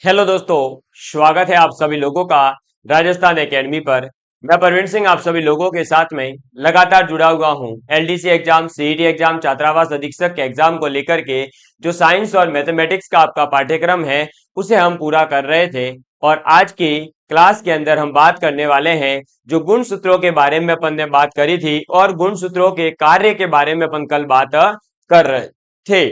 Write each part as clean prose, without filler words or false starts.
Hello दोस्तों, स्वागत है आप सभी लोगों का राजस्थान एकेडमी पर। मैं प्रवीण सिंह आप सभी लोगों के साथ में लगातार जुड़ा हुआ हूं। एलडीसी एग्जाम, सीईटी एग्जाम, छात्रावास अधीक्षक के एग्जाम को लेकर के जो साइंस और मैथमेटिक्स का आपका पाठ्यक्रम है उसे हम पूरा कर रहे थे। और आज की क्लास के अंदर हम बात करने वाले हैं जो गुण सूत्रों के बारे में अपन ने बात करी थी और गुण सूत्रों के कार्य के बारे में अपन कल बात कर रहे थे।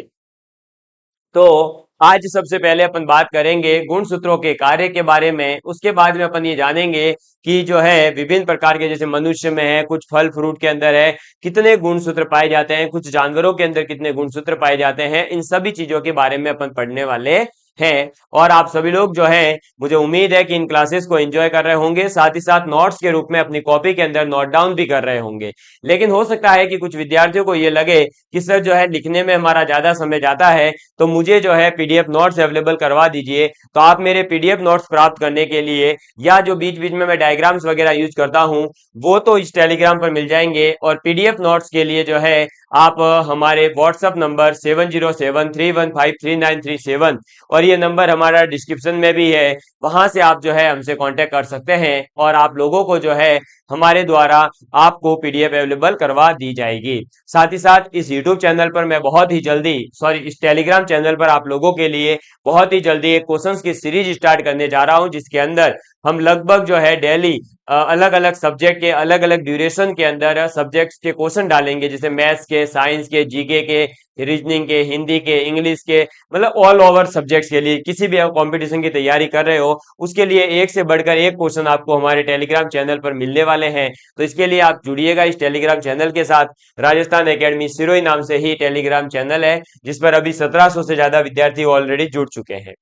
तो आज सबसे पहले अपन बात करेंगे गुण सूत्रों के कार्य के बारे में। उसके बाद में अपन ये जानेंगे कि जो है विभिन्न प्रकार के, जैसे मनुष्य में है, कुछ फल फ्रूट के अंदर है कितने गुण सूत्र पाए जाते हैं, कुछ जानवरों के अंदर कितने गुण सूत्र पाए जाते हैं, इन सभी चीजों के बारे में अपन पढ़ने वाले हैं। और आप सभी लोग जो है, मुझे उम्मीद है कि इन क्लासेस को एंजॉय कर रहे होंगे, साथ ही साथ नोट्स के रूप में अपनी कॉपी के अंदर नोट डाउन भी कर रहे होंगे। लेकिन हो सकता है कि कुछ विद्यार्थियों को ये लगे कि सर जो है लिखने में हमारा ज्यादा समय जाता है, तो मुझे जो है पीडीएफ नोट्स अवेलेबल करवा दीजिए। तो आप मेरे पीडीएफ नोट्स प्राप्त करने के लिए या जो बीच बीच में मैं डायग्राम्स वगैरह यूज करता हूं वो तो इस टेलीग्राम पर मिल जाएंगे। और पीडीएफ नोट्स के लिए जो है आप हमारे व्हाट्सएप नंबर 707131533937 और ये नंबर हमारा डिस्क्रिप्शन में भी है, वहां से आप जो है हमसे कांटेक्ट कर सकते हैं और आप लोगों को जो है हमारे द्वारा आपको पीडीएफ अवेलेबल करवा दी जाएगी। साथ ही साथ इस यूट्यूब चैनल पर मैं बहुत ही जल्दी, इस टेलीग्राम चैनल पर आप लोगों के लिए बहुत ही जल्दी एक क्वेश्चंस की सीरीज स्टार्ट करने जा रहा हूं, जिसके अंदर हम लगभग जो है डेली अलग अलग सब्जेक्ट के अलग अलग ड्यूरेशन के अंदर सब्जेक्ट्स के क्वेश्चन डालेंगे, जैसे मैथ्स के, साइंस के, जीके के, रीजनिंग के, हिंदी के, इंग्लिश के, मतलब ऑल ओवर सब्जेक्ट्स के लिए किसी भी आप कंपटीशन की तैयारी कर रहे हो उसके लिए एक से बढ़कर एक क्वेश्चन आपको हमारे टेलीग्राम चैनल पर मिलने वाले हैं। तो इसके लिए आप जुड़िएगा इस टेलीग्राम चैनल के साथ। राजस्थान एकेडमी सिरोही नाम से ही टेलीग्राम चैनल है, जिस पर अभी 1700 से ज्यादा विद्यार्थी ऑलरेडी जुड़ चुके हैं।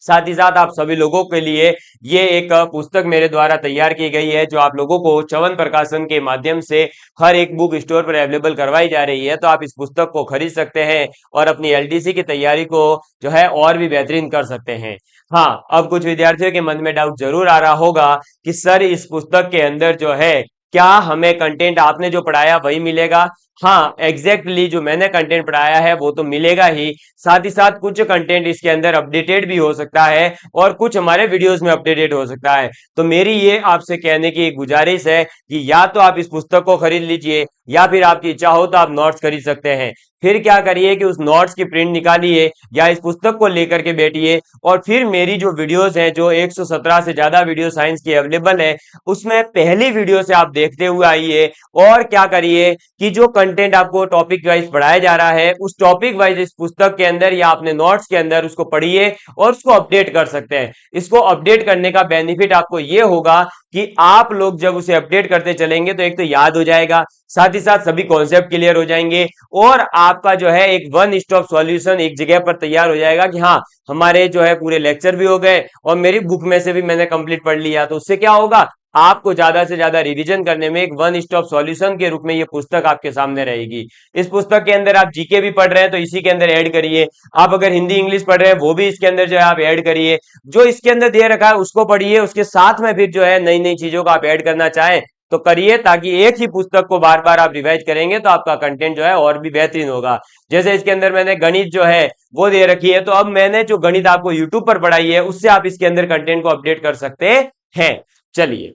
साथ ही साथ आप सभी लोगों के लिए ये एक पुस्तक मेरे द्वारा तैयार की गई है, जो आप लोगों को चवन प्रकाशन के माध्यम से हर एक बुक स्टोर पर अवेलेबल करवाई जा रही है। तो आप इस पुस्तक को खरीद सकते हैं और अपनी एलडीसी की तैयारी को जो है और भी बेहतरीन कर सकते हैं। हाँ, अब कुछ विद्यार्थियों के मन में डाउट जरूर आ रहा होगा कि सर इस पुस्तक के अंदर जो है क्या हमें कंटेंट आपने जो पढ़ाया वही मिलेगा? हाँ, एग्जैक्टली जो मैंने कंटेंट पढ़ाया है वो तो मिलेगा ही, साथ ही साथ कुछ कंटेंट इसके अंदर अपडेटेड भी हो सकता है और कुछ हमारे वीडियोस में अपडेटेड हो सकता है। तो मेरी ये आपसे कहने की एक गुजारिश है कि या तो आप इस पुस्तक को खरीद लीजिए या फिर आपकी इच्छा हो तो आप नोट्स खरीद सकते हैं। फिर क्या करिए कि उस नोट्स की प्रिंट निकालिए या इस पुस्तक को लेकर के बैठिए और फिर मेरी जो वीडियोस हैं, जो 117 से ज्यादा वीडियो साइंस की अवेलेबल है, उसमें पहली वीडियो से आप देखते हुए आइए। और क्या करिए कि जो कंटेंट आपको टॉपिक वाइज पढ़ाया जा रहा है उस टॉपिक वाइज इस पुस्तक के अंदर या अपने नोट्स के अंदर उसको पढ़िए और उसको अपडेट कर सकते हैं। इसको अपडेट करने का बेनिफिट आपको ये होगा कि आप लोग जब उसे अपडेट करते चलेंगे तो एक तो याद हो जाएगा, साथ ही साथ सभी कॉन्सेप्ट क्लियर हो जाएंगे और आपका जो है एक वन स्टॉप सॉल्यूशन एक जगह पर तैयार हो जाएगा कि हाँ, हमारे जो है पूरे लेक्चर भी हो गए और मेरी बुक में से भी मैंने कंप्लीट पढ़ लिया। तो उससे क्या होगा, आपको ज्यादा से ज्यादा रिवीजन करने में एक वन स्टॉप सॉल्यूशन के रूप में ये पुस्तक आपके सामने रहेगी। इस पुस्तक के अंदर आप जीके भी पढ़ रहे हैं तो इसी के अंदर ऐड करिए, आप अगर हिंदी इंग्लिश पढ़ रहे हैं वो भी इसके अंदर जो है आप ऐड करिए, जो इसके अंदर दे रखा है उसको पढ़िए, उसके साथ में फिर जो है नई नई चीजों को आप ऐड करना चाहें तो करिए, ताकि एक ही पुस्तक को बार बार आप रिवाइज करेंगे तो आपका कंटेंट जो है और भी बेहतरीन होगा। जैसे इसके अंदर मैंने गणित जो है वो दे रखी है, तो अब मैंने जो गणित आपको यूट्यूब पर पढ़ाई है उससे आप इसके अंदर कंटेंट को अपडेट कर सकते हैं। चलिए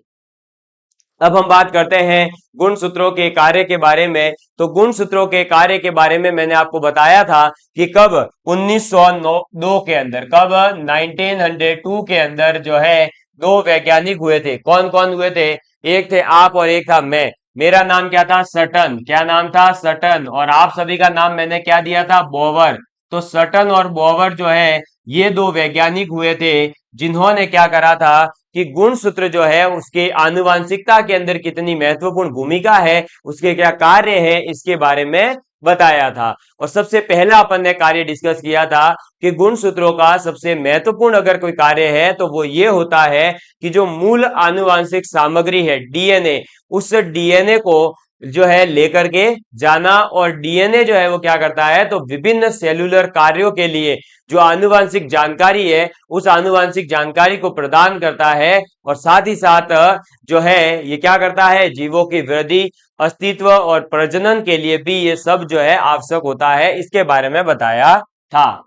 अब हम बात करते हैं गुण सूत्रों के कार्य के बारे में। तो गुण सूत्रों के कार्य के बारे में मैंने आपको बताया था कि कब 1902 के अंदर, कब 1902 के अंदर जो है दो वैज्ञानिक हुए थे। कौन कौन हुए थे? एक थे आप और एक था मैं। मेरा नाम क्या था? सटन। क्या नाम था? सटन। और आप सभी का नाम मैंने क्या दिया था? बोवर। तो सटन और बोवर जो है ये दो वैज्ञानिक हुए थे जिन्होंने क्या करा था कि गुण सूत्र जो है उसके आनुवांशिकता के अंदर कितनी महत्वपूर्ण भूमिका है, उसके क्या कार्य है, इसके बारे में बताया था। और सबसे पहला अपन ने कार्य डिस्कस किया था कि गुण सूत्रों का सबसे महत्वपूर्ण अगर कोई कार्य है तो वो ये होता है कि जो मूल आनुवांशिक सामग्री है डीएनए, उस डीएनए को जो है लेकर के जाना, और डीएनए जो है वो क्या करता है तो विभिन्न सेलुलर कार्यों के लिए जो आनुवांशिक जानकारी है उस आनुवांशिक जानकारी को प्रदान करता है। और साथ ही साथ जो है ये क्या करता है, जीवों की वृद्धि, अस्तित्व और प्रजनन के लिए भी ये सब जो है आवश्यक होता है, इसके बारे में बताया था।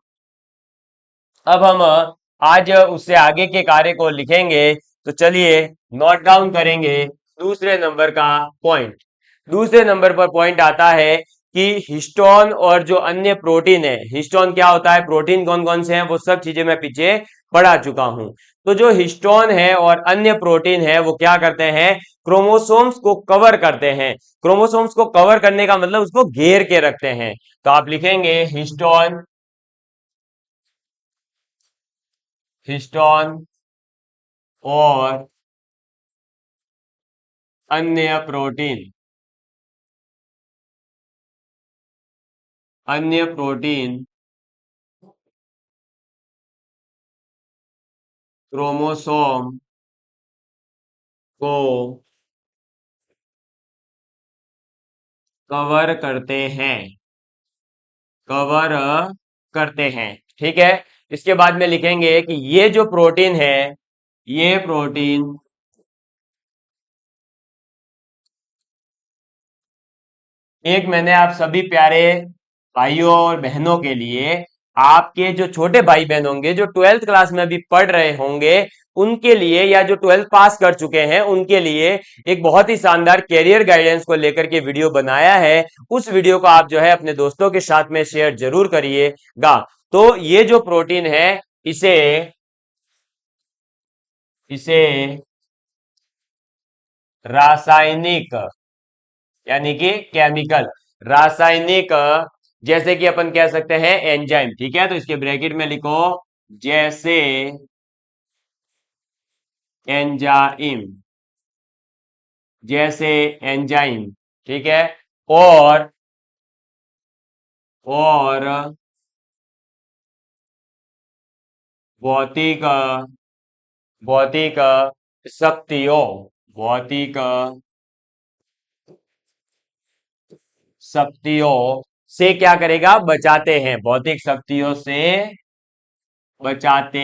अब हम आज उससे आगे के कार्य को लिखेंगे। तो चलिए नोट डाउन करेंगे दूसरे नंबर का पॉइंट। दूसरे नंबर पर पॉइंट आता है कि हिस्टोन और जो अन्य प्रोटीन है, हिस्टोन क्या होता है, प्रोटीन कौन कौन से हैं, वो सब चीजें मैं पीछे पढ़ा चुका हूं। तो जो हिस्टोन है और अन्य प्रोटीन है वो क्या करते हैं, क्रोमोसोम्स को कवर करते हैं। क्रोमोसोम्स को कवर करने का मतलब उसको घेर के रखते हैं। तो आप लिखेंगे हिस्टोन, हिस्टोन और अन्य प्रोटीन, अन्य प्रोटीन क्रोमोसोम को कवर करते हैं, कवर करते हैं। ठीक है। इसके बाद में लिखेंगे कि ये जो प्रोटीन है, ये प्रोटीन एक, मैंने आप सभी प्यारे भाइयों और बहनों के लिए, आपके जो छोटे भाई बहन होंगे जो 12th क्लास में अभी पढ़ रहे होंगे उनके लिए, या जो 12th पास कर चुके हैं उनके लिए एक बहुत ही शानदार कैरियर गाइडेंस को लेकर के वीडियो बनाया है। उस वीडियो को आप जो है अपने दोस्तों के साथ में शेयर जरूर करिएगा। तो ये जो प्रोटीन है, इसे इसे रासायनिक, यानी कि केमिकल, रासायनिक, जैसे कि अपन कह सकते हैं एंजाइम। ठीक है। तो इसके ब्रैकेट में लिखो जैसे एंजाइम, जैसे एंजाइम। ठीक है। और और भौतिक, भौतिक शक्तियों, भौतिक शक्तियों से क्या करेगा, बचाते हैं, भौतिक शक्तियों से बचाते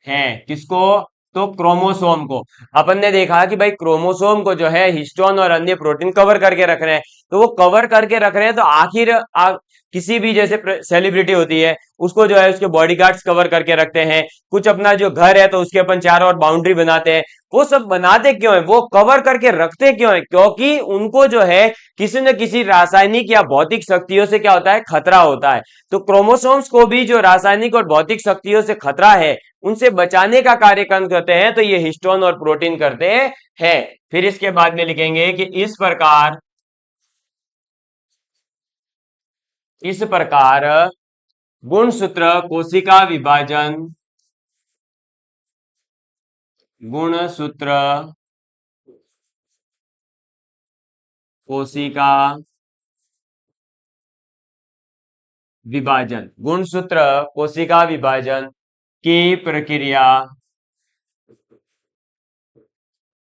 हैं। किसको, तो क्रोमोसोम को। अपन ने देखा कि भाई क्रोमोसोम को जो है हिस्टोन और अन्य प्रोटीन कवर करके रख रहे हैं। तो वो कवर करके रख रहे हैं, तो आखिर किसी भी जैसे सेलिब्रिटी होती है उसको जो है उसके बॉडीगार्ड्स कवर करके रखते हैं। कुछ अपना जो घर है तो उसके अपन चारों ओर बाउंड्री बनाते हैं। वो सब बनाते क्यों है, वो कवर करके रखते क्यों है, क्योंकि उनको जो है किसी न किसी रासायनिक या भौतिक शक्तियों से क्या होता है, खतरा होता है। तो क्रोमोसोम्स को भी जो रासायनिक और भौतिक शक्तियों से खतरा है उनसे बचाने का कार्यक्रम करते हैं, तो ये हिस्टोन और प्रोटीन करते हैं। फिर इसके बाद में लिखेंगे कि इस प्रकार गुणसूत्र कोशिका विभाजन, गुणसूत्र कोशिका विभाजन, गुणसूत्र कोशिका विभाजन की प्रक्रिया,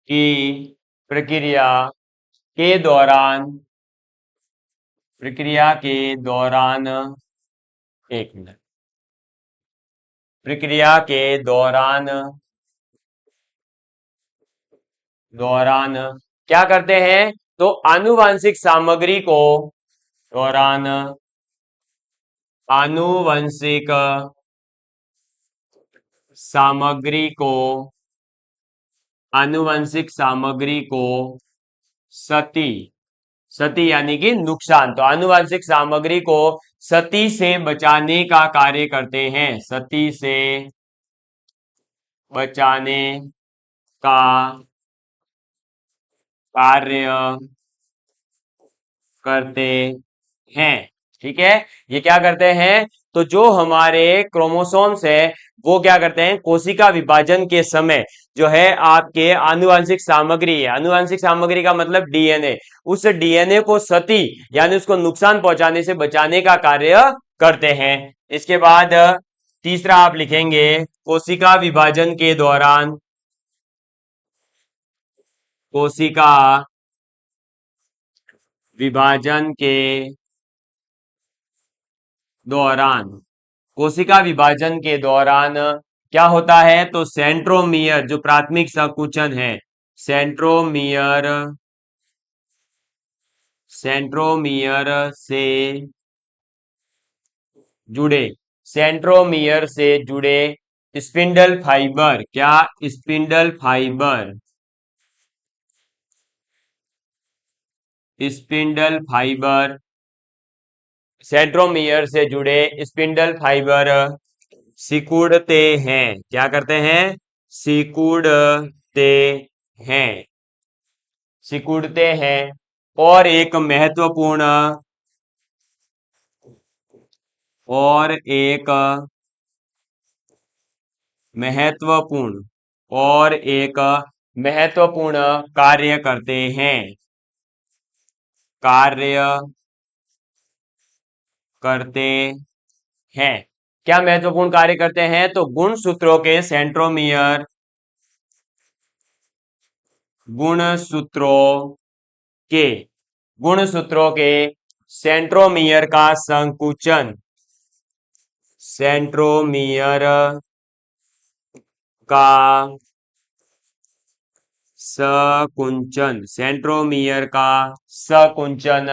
की प्रक्रिया के दौरान, प्रक्रिया के दौरान, एक मिनट, प्रक्रिया के दौरान, दौरान क्या करते हैं, तो आनुवांशिक सामग्री को, दौरान आनुवंशिक सामग्री को, आनुवंशिक सामग्री को क्षति, क्षति यानी कि नुकसान, तो आनुवंशिक सामग्री को क्षति से बचाने का कार्य करते हैं, क्षति से बचाने का कार्य करते हैं। ठीक है। ये क्या करते हैं, तो जो हमारे क्रोमोसोम्स है वो क्या करते हैं, कोशिका विभाजन के समय जो है आपके आनुवंशिक सामग्री है, आनुवंशिक सामग्री का मतलब डीएनए, उस डीएनए को क्षति यानी उसको नुकसान पहुंचाने से बचाने का कार्य करते हैं। इसके बाद तीसरा आप लिखेंगे कोशिका विभाजन के दौरान, कोशिका विभाजन के दौरान, कोशिका विभाजन के दौरान क्या होता है, तो सेंट्रोमियर जो प्राथमिक संकुचन है, सेंट्रोमियर, सेंट्रोमियर से जुड़े सेंट्रोमियर से जुड़े स्पिंडल फाइबर, क्या spindle fibre, spindle fibre, centromere से जुड़े स्पिंडल फाइबर सिकुड़ते हैं, क्या करते हैं, सिकुड़ते हैं, सिकुड़ते हैं। और एक महत्वपूर्ण, और एक महत्वपूर्ण, और एक महत्वपूर्ण कार्य करते हैं, कार्य करते हैं। क्या महत्वपूर्ण कार्य करते हैं, तो गुणसूत्रों के सेंट्रोमियर, गुणसूत्रों के, गुणसूत्रों के सेंट्रोमियर का संकुचन, सेंट्रोमियर का सकुंचन, सेंट्रोमियर का सकुंचन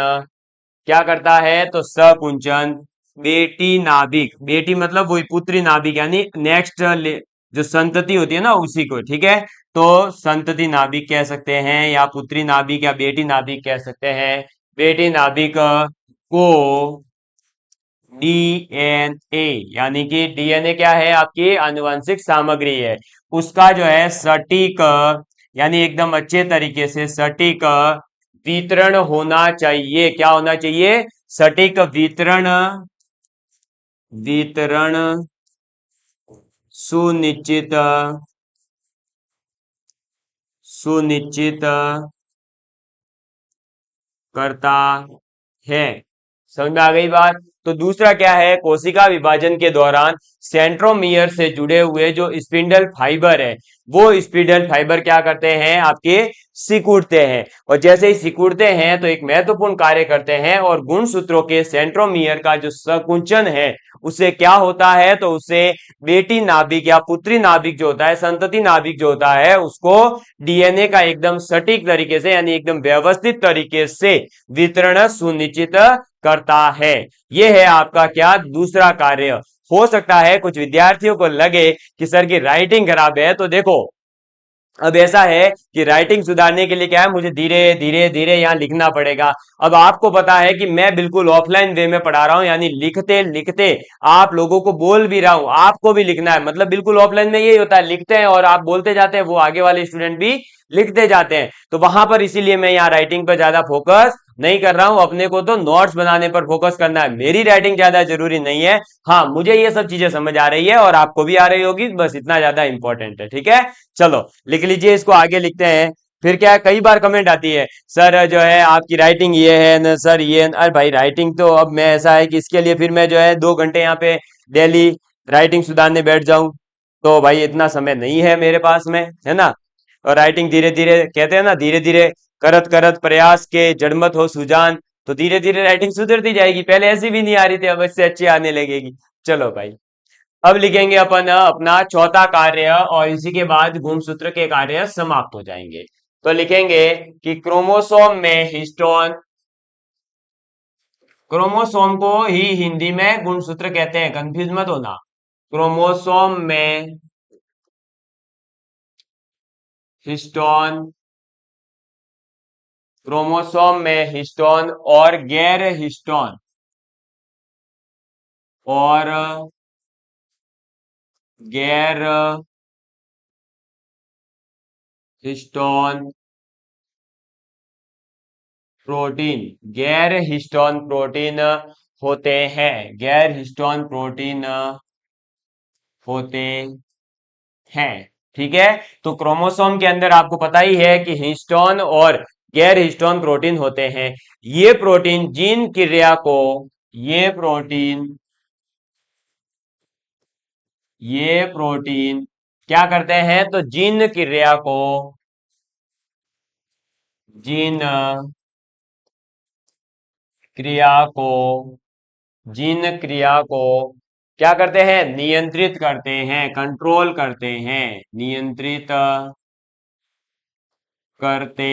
क्या करता है, तो सकुंचन बेटी नाभिक, बेटी मतलब वही पुत्री नाभिक यानी नेक्स्ट जो संतति होती है ना उसी को, ठीक है। तो संतति नाभिक कह सकते हैं, या पुत्री नाभिक या बेटी नाभिक कह सकते हैं। बेटी नाभिक को डीएनए, यानी कि डीएनए क्या है, आपकी आनुवंशिक सामग्री है, उसका जो है सटीक, यानी एकदम अच्छे तरीके से सटीक वितरण होना चाहिए, क्या होना चाहिए, सटीक वितरण, वितरण सुनिश्चित, सुनिश्चित करता है। समझ में आ गई बात। तो दूसरा क्या है, कोशिका विभाजन के दौरान सेंट्रोमियर से जुड़े हुए जो स्पिंडल फाइबर है, वो स्पिंडल फाइबर क्या करते हैं, आपके सिकुड़ते हैं, और जैसे ही सिकुड़ते हैं तो एक महत्वपूर्ण कार्य करते हैं, और गुणसूत्रों के सेंट्रोमियर का जो संकुचन है उससे क्या होता है, तो उससे बेटी नाभिक या पुत्री नाभिक जो होता है, संतति नाभिक जो होता है, उसको डीएनए का एकदम सटीक तरीके से यानी एकदम व्यवस्थित तरीके से वितरण सुनिश्चित करता है। यह है आपका क्या, दूसरा कार्य। हो सकता है कुछ विद्यार्थियों को लगे कि सर की राइटिंग खराब है, तो देखो अब ऐसा है कि राइटिंग सुधारने के लिए क्या है, मुझे धीरे धीरे धीरे यहाँ लिखना पड़ेगा। अब आपको पता है कि मैं बिल्कुल ऑफलाइन वे में पढ़ा रहा हूँ, यानी लिखते लिखते आप लोगों को बोल भी रहा हूँ, आपको भी लिखना है, मतलब बिल्कुल ऑफलाइन में यही होता है, लिखते हैं और आप बोलते जाते हैं, वो आगे वाले स्टूडेंट भी लिखते जाते हैं। तो वहां पर इसीलिए मैं यहाँ राइटिंग पर ज्यादा फोकस नहीं कर रहा हूं, अपने को तो नोट्स बनाने पर फोकस करना है, मेरी राइटिंग ज्यादा जरूरी नहीं है। हाँ, मुझे ये सब चीजें समझ आ रही है और आपको भी आ रही होगी, बस इतना ज्यादा इंपॉर्टेंट है, ठीक है। चलो लिख लीजिए, इसको आगे लिखते हैं। फिर क्या है, कई बार कमेंट आती है, सर जो है आपकी राइटिंग ये है ना, सर ये अरे भाई राइटिंग तो अब मैं ऐसा है कि इसके लिए फिर मैं जो है 2 घंटे यहाँ पे डेली राइटिंग सुधारने बैठ जाऊं, तो भाई इतना समय नहीं है मेरे पास में, है ना। और राइटिंग धीरे धीरे कहते हैं ना, धीरे धीरे करत करत प्रयास के जड़मत हो सुजान, तो धीरे धीरे राइटिंग सुधरती जाएगी, पहले ऐसी भी नहीं आ रही थी, अब इससे अच्छी आने लगेगी। चलो भाई, अब लिखेंगे अपन अपना चौथा कार्य, और इसी के बाद गुणसूत्र के कार्य समाप्त हो जाएंगे। तो लिखेंगे कि क्रोमोसोम में हिस्टोन, क्रोमोसोम को ही हिंदी में गुणसूत्र कहते हैं, कंफ्यूज मत होना। क्रोमोसोम में हिस्टोन, क्रोमोसोम में हिस्टोन और गैर हिस्टोन, और गैर हिस्टोन प्रोटीन, गैर हिस्टोन प्रोटीन होते हैं, गैर हिस्टोन प्रोटीन होते हैं, ठीक है। तो क्रोमोसोम के अंदर आपको पता ही है कि हिस्टोन और गैर हिस्टोन प्रोटीन होते हैं। ये प्रोटीन जीन क्रिया को, ये प्रोटीन, ये प्रोटीन क्या करते हैं, तो जीन क्रिया को, जीन क्रिया को, जीन क्रिया को क्या करते हैं, नियंत्रित करते हैं, कंट्रोल करते हैं, नियंत्रित करते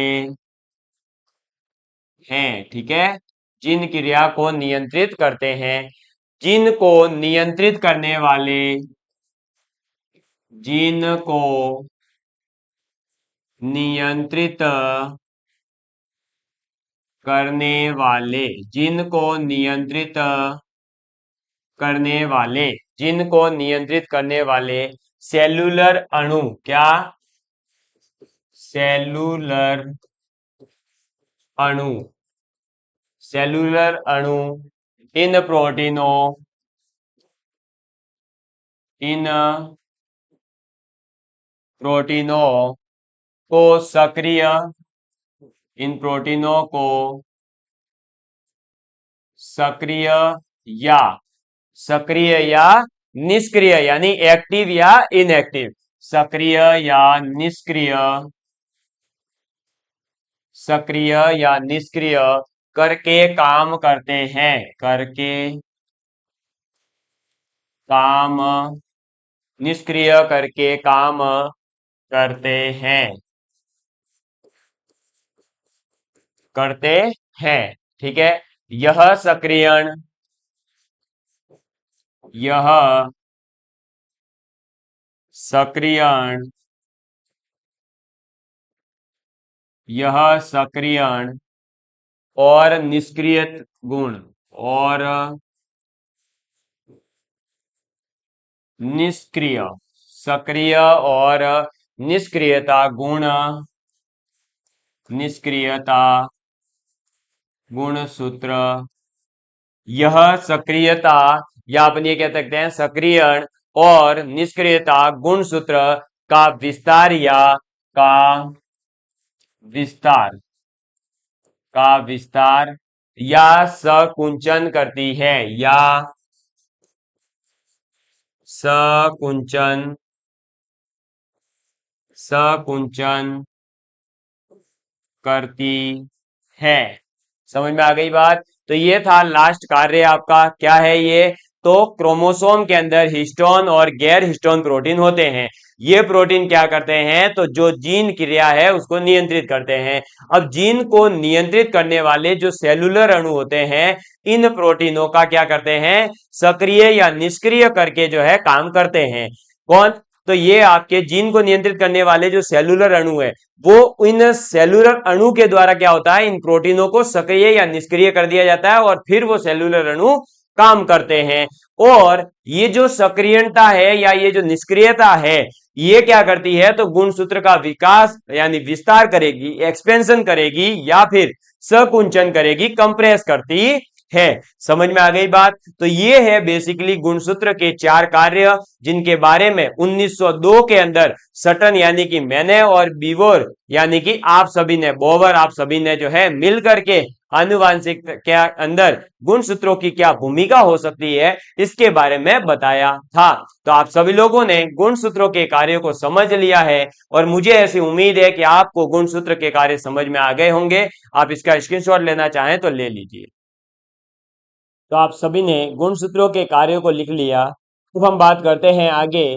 हैं, ठीक है। जीन क्रिया को नियंत्रित करते हैं। जिनको नियंत्रित करने वाले, जिनको नियंत्रित करने वाले, जिनको नियंत्रित करने वाले, जिनको नियंत्रित करने वाले सेलुलर अणु, क्या? सेलुलर अणु, सेलुलर अणु इन प्रोटीनों, इन प्रोटीनों को सक्रिय, इन प्रोटीनों को सक्रिय या, सक्रिय या निष्क्रिय, यानी एक्टिव या इनएक्टिव, सक्रिय या निष्क्रिय, सक्रिय या निष्क्रिय करके काम करते हैं, करके काम, निष्क्रिय करके काम करते हैं, करते हैं, ठीक है। यह सक्रियण, यह सक्रियण, यह सक्रियण और निष्क्रिय गुण, और निष्क्रिय, सक्रिय और निष्क्रियता गुण, निष्क्रियता गुणसूत्र, यह सक्रियता, या अपन ये कह सकते हैं सक्रियण और निष्क्रियता गुणसूत्र का विस्तार, या का विस्तार, का विस्तार या संकुंचन करती है, या संकुंचन, संकुंचन करती है। समझ में आ गई बात? तो ये था लास्ट कार्य आपका, क्या है ये? तो क्रोमोसोम के अंदर हिस्टोन और गैर हिस्टोन प्रोटीन होते हैं। ये प्रोटीन क्या करते हैं? तो जो जीन क्रिया है उसको नियंत्रित करते हैं। अब जीन को नियंत्रित करने वाले जो सेलुलर अणु होते हैं, इन प्रोटीनों का क्या करते हैं? सक्रिय या निष्क्रिय करके जो है काम करते हैं। कौन? तो ये आपके जीन को नियंत्रित करने वाले जो सेलुलर अणु है, वो इन सेलुलर अणु के द्वारा क्या होता है? इन प्रोटीनों को सक्रिय या निष्क्रिय कर दिया जाता है और फिर वो सेलुलर अणु काम करते हैं। और ये जो सक्रियता है या ये जो निष्क्रियता है, ये क्या करती है? तो गुणसूत्र का विकास यानी विस्तार करेगी, एक्सपेंशन करेगी, या फिर संकुंचन करेगी, कंप्रेस करती है। समझ में आ गई बात? तो ये है बेसिकली गुणसूत्र के 4 कार्य, जिनके बारे में 1902 के अंदर सटन यानी कि मैंने और बीवोर यानी कि आप सभी ने, बोवर आप सभी ने जो है मिल करके आनुवांशिक के अंदर गुणसूत्रों की क्या भूमिका हो सकती है, इसके बारे में बताया था। तो आप सभी लोगों ने गुणसूत्रों के कार्य को समझ लिया है, और मुझे ऐसी उम्मीद है कि आपको गुणसूत्र के कार्य समझ में आ गए होंगे। आप इसका स्क्रीनशॉट लेना चाहें तो ले लीजिए। तो आप सभी ने गुणसूत्रों के कार्यों को लिख लिया। अब हम बात करते हैं आगे,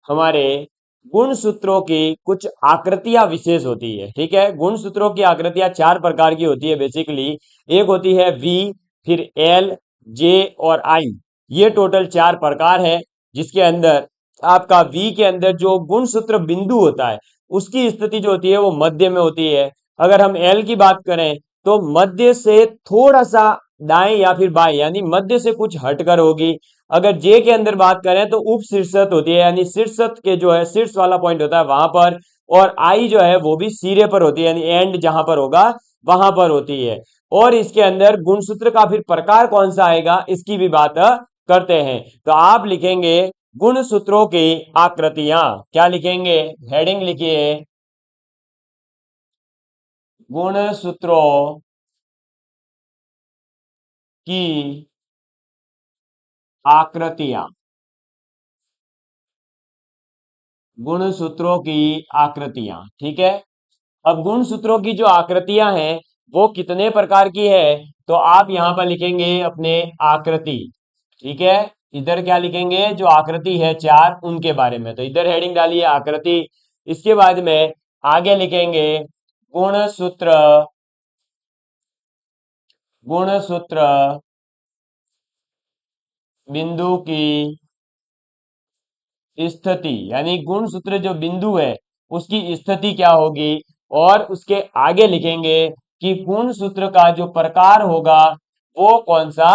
हमारे गुणसूत्रों की कुछ आकृतियां विशेष होती है, ठीक है। गुणसूत्रों की आकृतियां 4 प्रकार की होती है बेसिकली। एक होती है वी, फिर एल, जे और आई। ये टोटल 4 प्रकार है, जिसके अंदर आपका वी के अंदर जो गुणसूत्र बिंदु होता है, उसकी स्थिति जो होती है वो मध्य में होती है। अगर हम एल की बात करें तो मध्य से थोड़ा सा दाएं या फिर बाएं, यानी मध्य से कुछ हटकर होगी। अगर जे के अंदर बात करें तो उप शीर्षत होती है, यानी शीर्षत के जो है शीर्ष वाला पॉइंट होता है वहां पर। और आई जो है वो भी सिरे पर होती है, यानी एंड जहां पर होगा वहां पर होती है। और इसके अंदर गुणसूत्र का फिर प्रकार कौन सा आएगा, इसकी भी बात करते हैं। तो आप लिखेंगे गुणसूत्रों की आकृतियां। क्या लिखेंगे? हेडिंग लिखिए, गुणसूत्रों की आकृतियां, गुणसूत्रों की आकृतियां, ठीक है। अब गुणसूत्रों की जो आकृतियां हैं वो कितने प्रकार की है, तो आप यहां पर लिखेंगे अपने आकृति, ठीक है। इधर क्या लिखेंगे? जो आकृति है 4 उनके बारे में, तो इधर हेडिंग डालिए आकृति। इसके बाद में आगे लिखेंगे गुणसूत्र, गुणसूत्र बिंदु की स्थिति, यानी गुणसूत्र जो बिंदु है उसकी स्थिति क्या होगी, और उसके आगे लिखेंगे कि गुणसूत्र का जो प्रकार होगा वो कौन सा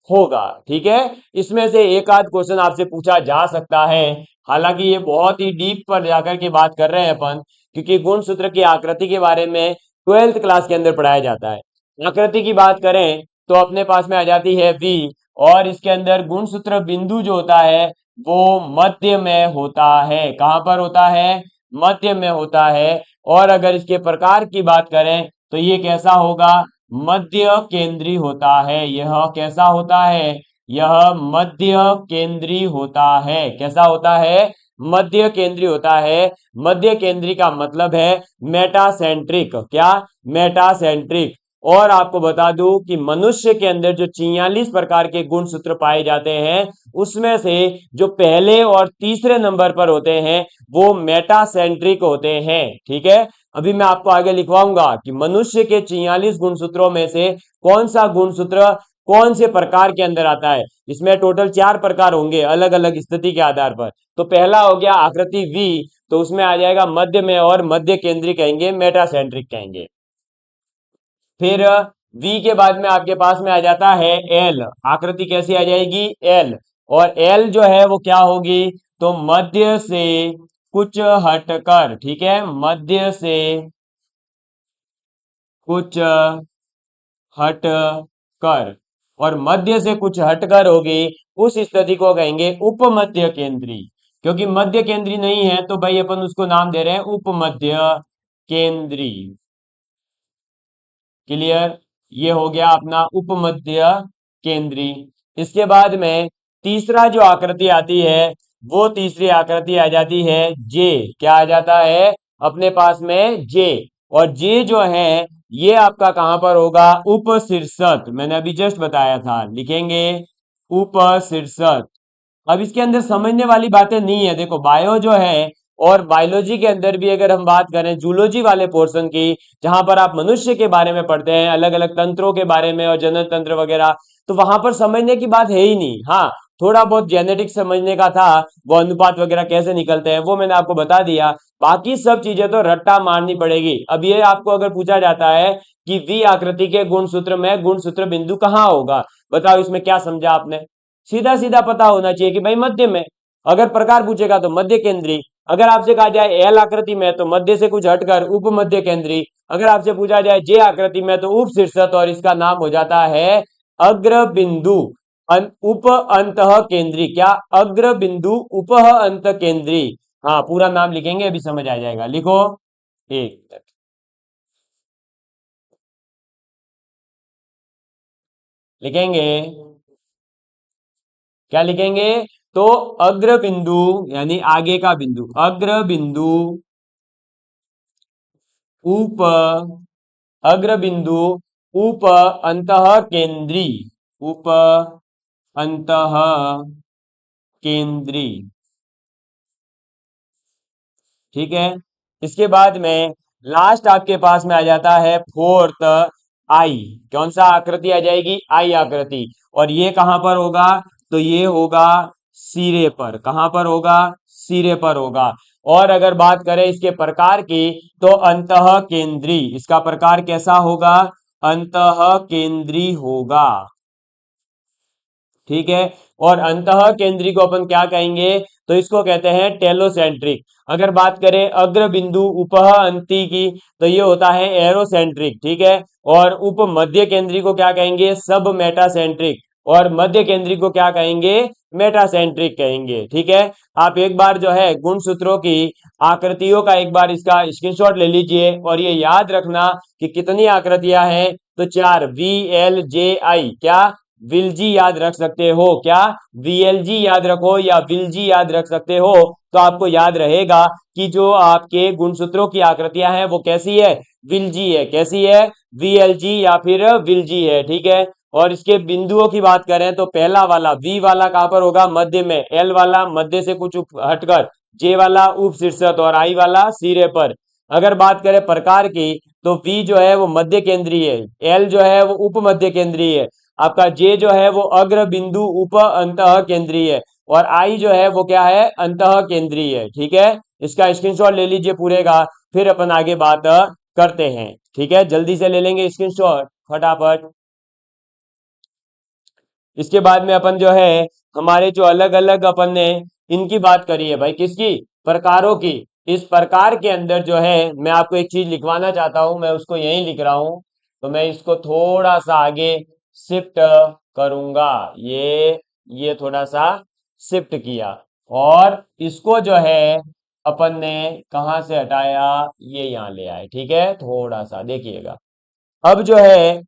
होगा। ठीक है, इसमें से एक आध क्वेश्चन आपसे पूछा जा सकता है। हालांकि ये बहुत ही डीप पर जाकर के बात कर रहे हैं अपन, क्योंकि गुणसूत्र की आकृति के बारे में 12th क्लास के अंदर पढ़ाया जाता है। आकृति की बात करें तो अपने पास में आ जाती है वी, और इसके अंदर गुणसूत्र बिंदु जो होता है वो मध्य में होता है। कहां पर होता है? मध्य में होता है। और अगर इसके प्रकार की बात करें तो ये कैसा होगा? मध्य केंद्री होता है। यह कैसा होता है? यह मध्य केंद्री होता है। कैसा होता है? मध्य केंद्री होता है। मध्य केंद्री का मतलब है मेटासेंट्रिक। क्या? मेटासेंट्रिक। और आपको बता दूं कि मनुष्य के अंदर जो 44 प्रकार के गुणसूत्र पाए जाते हैं उसमें से जो पहले और तीसरे नंबर पर होते हैं वो मेटासेंट्रिक होते हैं। ठीक है, अभी मैं आपको आगे लिखवाऊंगा कि मनुष्य के 44 गुणसूत्रों में से कौन सा गुणसूत्र कौन से प्रकार के अंदर आता है। इसमें टोटल 4 प्रकार होंगे अलग अलग स्थिति के आधार पर। तो पहला हो गया आकृति वी, तो उसमें आ जाएगा मध्य में, और मध्य केंद्री कहेंगे, मेटासेंट्रिक कहेंगे। फिर वी के बाद में आपके पास में आ जाता है एल। आकृति कैसी आ जाएगी? एल। और एल जो है वो क्या होगी? तो मध्य से कुछ हटकर। ठीक है, मध्य से कुछ हटकर, और मध्य से कुछ हटकर होगी उस स्थिति को कहेंगे उपमध्य केंद्री। क्योंकि मध्य केंद्री नहीं है तो भाई अपन उसको नाम दे रहे हैं उपमध्य केंद्री। क्लियर? ये हो गया अपना उपमध्य केंद्री। इसके बाद में तीसरा जो आकृति आती है वो तीसरी आकृति आ जाती है जे। क्या आ जाता है अपने पास में? जे। और जे जो है ये आपका कहां पर होगा? उपशीर्षक। मैंने अभी जस्ट बताया था, लिखेंगे उपशीर्षक। अब इसके अंदर समझने वाली बातें नहीं है। देखो बायो जो है, और बायोलॉजी के अंदर भी अगर हम बात करें जूलॉजी वाले पोर्शन की, जहां पर आप मनुष्य के बारे में पढ़ते हैं, अलग अलग तंत्रों के बारे में और जनन तंत्र वगैरह, तो वहां पर समझने की बात है ही नहीं। हाँ, थोड़ा बहुत जेनेटिक्स समझने का था, वो अनुपात वगैरह कैसे निकलते हैं वो मैंने आपको बता दिया। बाकी सब चीजें तो रट्टा मारनी पड़ेगी। अब ये आपको अगर पूछा जाता है कि वी आकृति के गुणसूत्र में गुणसूत्र बिंदु कहाँ होगा, बताओ इसमें क्या समझा आपने? सीधा सीधा पता होना चाहिए कि भाई मध्य में। अगर प्रकार पूछेगा तो मध्य केंद्री। अगर आपसे कहा जाए एल आकृति में तो मध्य से कुछ हटकर उप मध्य केंद्री। अगर आपसे पूछा जाए जे आकृति में तो उप शीर्षक, और इसका नाम हो जाता है अग्र बिंदु उप अंत केंद्री। क्या? अग्र बिंदु उप अंत केंद्री। हाँ, पूरा नाम लिखेंगे अभी समझ आ जाएगा। लिखो, एक मिनट लिखेंगे। क्या लिखेंगे? तो अग्र बिंदु यानी आगे का बिंदु, अग्र बिंदु उप, अग्र बिंदु उप अंतः केंद्री, उप अंतः केंद्री। ठीक है, इसके बाद में लास्ट आपके पास में आ जाता है फोर्थ आई। कौन सा आकृति आ जाएगी? आई आकृति। और ये कहां पर होगा? तो ये होगा सिरे पर। कहां पर होगा? सिरे पर होगा। और अगर बात करें इसके प्रकार की तो अंतः केंद्री। इसका प्रकार कैसा होगा? अंतः केंद्री होगा। ठीक है, और अंतः केंद्री को अपन क्या कहेंगे? तो इसको कहते हैं टेलोसेंट्रिक। अगर बात करें अग्र बिंदु उपह अंति की तो ये होता है एरोसेंट्रिक। ठीक है, और उप मध्य केंद्री को क्या कहेंगे? सब मेटासेंट्रिक। और मध्य केंद्री को क्या कहेंगे? मेटासेंट्रिक कहेंगे। ठीक है, आप एक बार जो है गुणसूत्रों की आकृतियों का एक बार इसका स्क्रीनशॉट ले लीजिए, और ये याद रखना कि कितनी आकृतियां हैं। तो 4, वी एल जे आई। क्या? विलजी याद रख सकते हो? क्या? वीएलजी याद रखो या विलजी याद रख सकते हो? तो आपको याद रहेगा कि जो आपके गुणसूत्रों की आकृतियां हैं वो कैसी है? विलजी है। कैसी है? वीएलजी या फिर विलजी है। ठीक है, और इसके बिंदुओं की बात करें तो पहला वाला वी वाला कहां पर होगा? मध्य में। एल वाला मध्य से कुछ हटकर। जे वाला उप शीर्षक, और आई वाला सिरे पर। अगर बात करें प्रकार की तो वी जो है वो मध्य केंद्रीय है, एल जो है वो उप मध्य केंद्रीय है, आपका जे जो है वो अग्र बिंदु उप अंतः केंद्रीय और आई जो है वो क्या है, अंतः केंद्रीय है। ठीक है, इसका स्क्रीनशॉट ले लीजिए पूरे का, फिर अपन आगे बात करते हैं। ठीक है, जल्दी से ले लेंगे स्क्रीनशॉट फटाफट। इसके बाद में अपन जो है हमारे जो अलग अलग अपन ने इनकी बात करी है भाई, किसकी, प्रकारों की। इस प्रकार के अंदर जो है मैं आपको एक चीज लिखवाना चाहता हूं, मैं उसको यहीं लिख रहा हूं, तो मैं इसको थोड़ा सा आगे शिफ्ट करूंगा। ये थोड़ा सा शिफ्ट किया और इसको जो है अपन ने कहां से हटाया, ये यहां ले आए। ठीक है, थोड़ा सा देखिएगा। अब जो है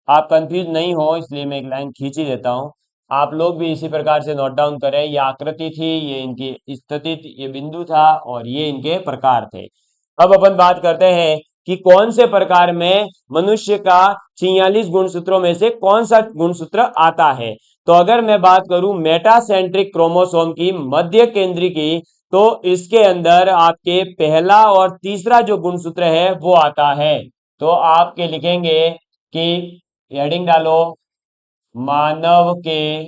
आप कंफ्यूज नहीं हो इसलिए मैं एक लाइन खींच ही देता हूं, आप लोग भी इसी प्रकार से नोट डाउन करें। ये आकृति थी, ये इनकी स्थिति ये बिंदु था और ये इनके प्रकार थे। अब अपन बात करते हैं कि कौन से प्रकार में मनुष्य का 46 गुणसूत्रों में से कौन सा गुणसूत्र आता है। तो अगर मैं बात करूं मेटासेंट्रिक क्रोमोसोम की, मध्य केंद्री की, तो इसके अंदर आपके पहला और तीसरा जो गुणसूत्र है वो आता है। तो आपके लिखेंगे कि हेडिंग डालो मानव के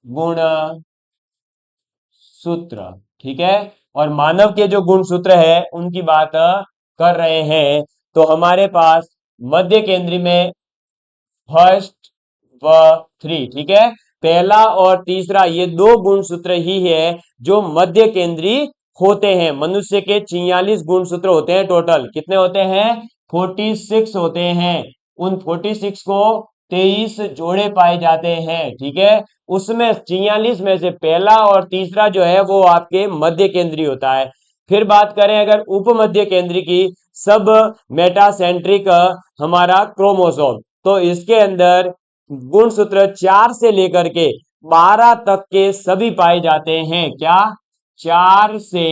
गुण सूत्र। ठीक है, और मानव के जो गुण सूत्र है उनकी बात कर रहे हैं। तो हमारे पास मध्य केंद्री में फर्स्ट व थ्री, ठीक है, पहला और तीसरा ये दो गुण सूत्र ही है जो मध्य केंद्री होते हैं। मनुष्य के 46 गुण सूत्र होते हैं, टोटल कितने होते हैं, 46 होते हैं। उन 46 को 23 जोड़े पाए जाते हैं। ठीक है, उसमें 46 में से पहला और तीसरा जो है वो आपके मध्य केंद्री होता है। फिर बात करें अगर उप मध्य केंद्री की, सब मेटासेंट्रिक हमारा क्रोमोसोम, तो इसके अंदर गुणसूत्र 4 से लेकर के 12 तक के सभी पाए जाते हैं। क्या, 4 से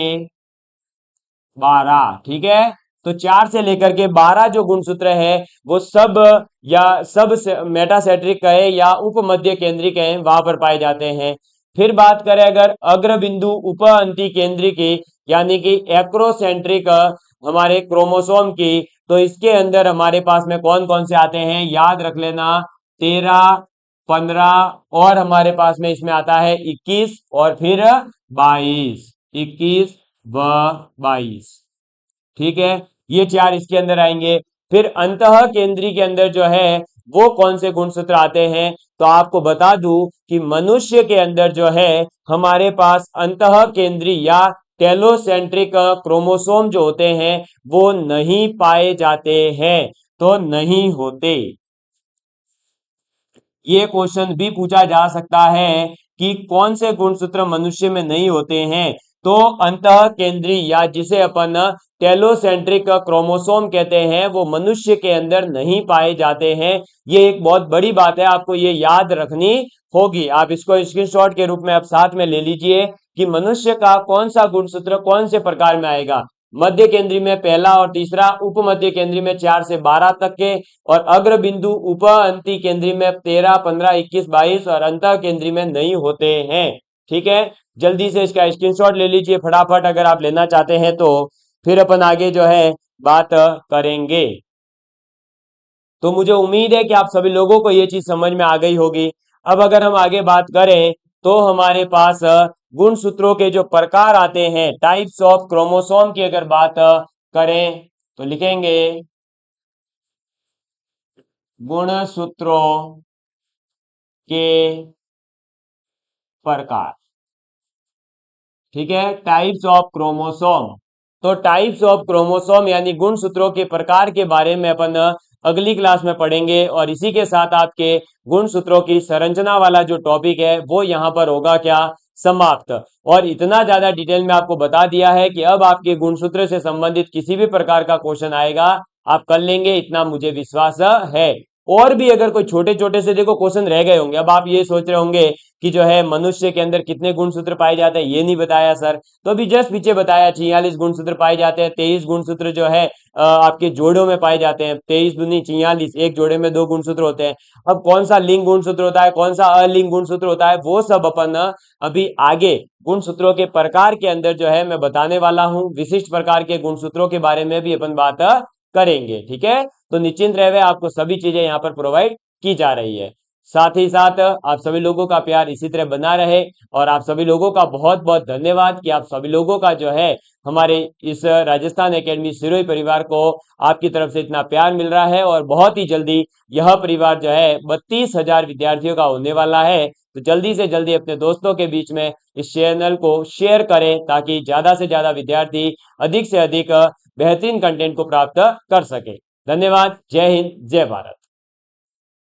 12। ठीक है, तो 4 से लेकर के 12 जो गुणसूत्र है वो सब या सब मेटासेंट्रिक कहे या उप मध्य केंद्री कहे वहां पर पाए जाते हैं। फिर बात करें अगर अग्र बिंदु उप अंति केंद्री की, यानी कि एक्रोसेंट्रिक हमारे क्रोमोसोम की, तो इसके अंदर हमारे पास में कौन कौन से आते हैं, याद रख लेना, 13, 15 और हमारे पास में इसमें आता है 21 और फिर 22, 21 व 22। ठीक है, ये 4 इसके अंदर आएंगे। फिर अंतः केंद्री के अंदर जो है वो कौन से गुणसूत्र आते हैं, तो आपको बता दूं कि मनुष्य के अंदर जो है हमारे पास अंतः केंद्री या टेलोसेंट्रिक क्रोमोसोम जो होते हैं वो नहीं पाए जाते हैं, तो नहीं होते। ये क्वेश्चन भी पूछा जा सकता है कि कौन से गुणसूत्र मनुष्य में नहीं होते हैं, तो अंतः केंद्री या जिसे अपन टेलोसेंट्रिक क्रोमोसोम कहते हैं वो मनुष्य के अंदर नहीं पाए जाते हैं। ये एक बहुत बड़ी बात है, आपको ये याद रखनी होगी। आप इसको स्क्रीनशॉट के रूप में आप साथ में ले लीजिए कि मनुष्य का कौन सा गुणसूत्र कौन से प्रकार में आएगा। मध्य केंद्री में पहला और तीसरा, उप मध्य केंद्री में 4 से 12 तक के, और अग्र बिंदु उप अंति केंद्री में 13, 15, 21, 22 और अंतः केंद्री में नहीं होते हैं। ठीक है, जल्दी से इसका स्क्रीनशॉट ले लीजिए फटाफट अगर आप लेना चाहते हैं तो, फिर अपन आगे जो है बात करेंगे। तो मुझे उम्मीद है कि आप सभी लोगों को ये चीज समझ में आ गई होगी। अब अगर हम आगे बात करें तो हमारे पास गुण सूत्रों के जो प्रकार आते हैं, टाइप्स ऑफ क्रोमोसोम की अगर बात करें तो लिखेंगे गुणसूत्रों के प्रकार। ठीक है, टाइप्स ऑफ क्रोमोसोम। तो टाइप्स ऑफ क्रोमोसोम यानी गुणसूत्रों के प्रकार के बारे में अपन अगली क्लास में पढ़ेंगे, और इसी के साथ आपके गुणसूत्रों की संरचना वाला जो टॉपिक है वो यहाँ पर होगा क्या, समाप्त। और इतना ज्यादा डिटेल में आपको बता दिया है कि अब आपके गुणसूत्र से संबंधित किसी भी प्रकार का क्वेश्चन आएगा आप कर लेंगे, इतना मुझे विश्वास है। और भी अगर कोई छोटे छोटे से देखो क्वेश्चन रह गए होंगे, अब आप ये सोच रहे होंगे कि जो है मनुष्य के अंदर कितने गुणसूत्र पाए जाते हैं ये नहीं बताया सर, तो अभी जस्ट पीछे बताया 46 गुणसूत्र पाए जाते हैं। 23 गुणसूत्र जो है आपके जोड़ों में पाए जाते हैं, 23 दूनी 46, एक जोड़े में 2 गुणसूत्र होते हैं। अब कौन सा लिंग गुणसूत्र होता है, कौन सा अलिंग गुणसूत्र होता है, वो सब अपन अभी आगे गुणसूत्रों के प्रकार के अंदर जो है मैं बताने वाला हूं। विशिष्ट प्रकार के गुणसूत्रों के बारे में भी अपन बात करेंगे। ठीक है, तो निश्चिंत रहे, आपको सभी चीजें यहाँ पर प्रोवाइड की जा रही है। साथ ही साथ आप सभी लोगों का प्यार इसी तरह बना रहे और आप सभी लोगों का बहुत बहुत धन्यवाद कि आप सभी लोगों का जो है हमारे इस राजस्थान एकेडमी सिरोही परिवार को आपकी तरफ से इतना प्यार मिल रहा है और बहुत ही जल्दी यह परिवार जो है 32,000 विद्यार्थियों का होने वाला है। तो जल्दी से जल्दी अपने दोस्तों के बीच में इस चैनल को शेयर करें ताकि ज्यादा से ज्यादा विद्यार्थी अधिक से अधिक बेहतरीन कंटेंट को प्राप्त कर सके। धन्यवाद। जय हिंद, जय भारत।